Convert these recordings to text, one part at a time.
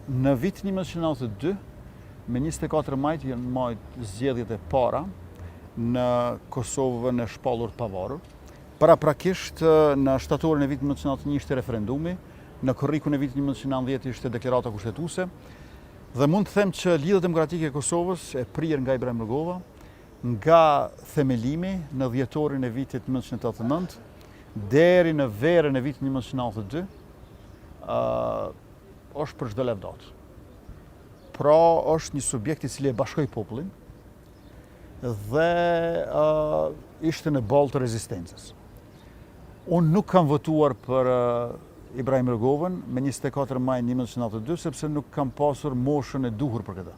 Në vitin 1992, me 24 majt janë marrë zgjedhjet e para në Kosovën e shpallur të pavarur. Paraprakisht në shtatorin e vitit 1991 ishte referendumi, në korrikun e vitit 1990 ishte deklarata kushtetuese, dhe mund të them që Lidhja Demokratike e Kosovës e prirë nga Ibrahim Rugova, nga themelimi në dhjetorin e vitit 1989 deri në verën e vitit 1992, është për çdo levdat. Pra është një subjekt I cili e bashkoi popullin dhe ishte në ballë të rezistencës. Unë nuk kam votuar për Ibrahim Rugovën me 24 maj 1992 sepse nuk kam pasur moshën e duhur për këtë.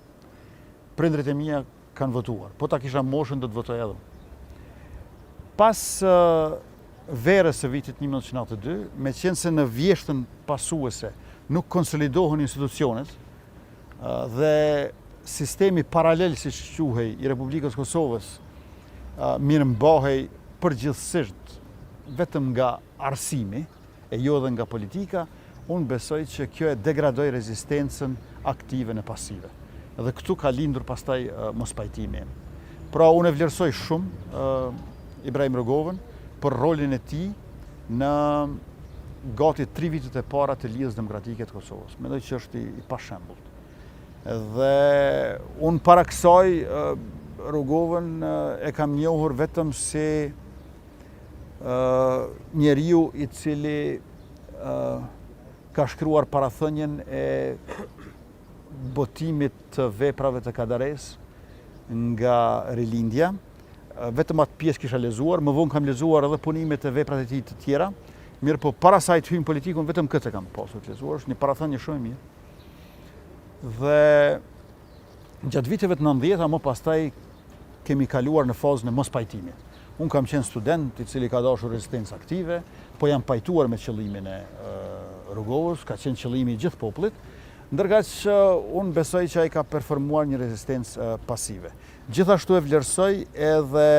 Prindrit e mia kanë votuar, po ta kisha moshën do të votoj edhe. Pas verës së vitit 1992, me qenë se në vjeshtën pasuese nuk konsolidohen institucionet dhe sistemi paralel, si quhej, I Republikës Kosovës mirëmbahej përgjithsisht vetëm nga arsimi e jo dhe nga politika, unë besoj që kjo e degradoi rezistencën aktive në pasive. Dhe këtu ka lindur pastaj mospajtimi. Pra unë e vlerësoj shumë Ibrahim Rugovën për rolin e tij në gati 3 vitet e para të Lidhjes Demokratike të Kosovës. Mendoj që është I pashembullt. Dhe unë para kësaj Rugovën e kam njohur vetëm si njeriu I cili ka shkruar parathënien e botimit të veprave të Kadares nga rilindja. Vetëm atë pjesë kisha lexuar, më vonë kam lexuar edhe punimet e veprat e tij të tjera. Mirë, po para sa të hyjmë politikun, vetëm këtë kam pasur të lexuar, është një parathënie shumë e mirë. Dhe gjatë viteve të 90-ta, më pastaj kemi kaluar në fazën e mospajtimit. Unë kam qenë student I cili ka dashur rezistencë aktive, po jam pajtuar me qëllimin e Rugovës, ka qenë qëllimi I gjithë popullit, ndërkaq që unë besoj që ai ka performuar një rezistencë pasive. Gjithashtu e vlerësoj edhe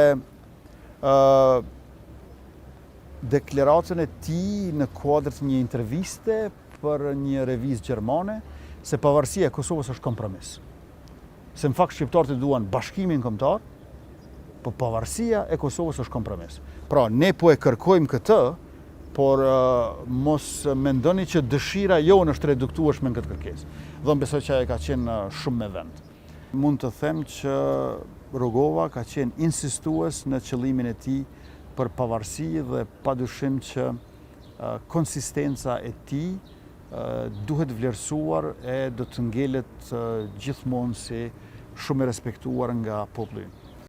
deklaratën e tij në kuadër të një interviste për një revistë gjermane se pavarësia e Kosovës është kompromis. Se në fakt shqiptarët e duan bashkimin kombëtar, po pavarësia e Kosovës është kompromis. Pra ne po e kërkojmë këtë, por mos mendoni që dëshira jonë është reduktueshme në këtë kërkesë. Dhe unë besoj që ai ka qenë shumë me vend. Mund të them që Rugova ka qenë insistues në qëllimin e tij për pavarësi dhe padyshim që konsistenca e tij duhet vlerësuar e do të ngelet gjithmonë si shumë e respektuar nga populli.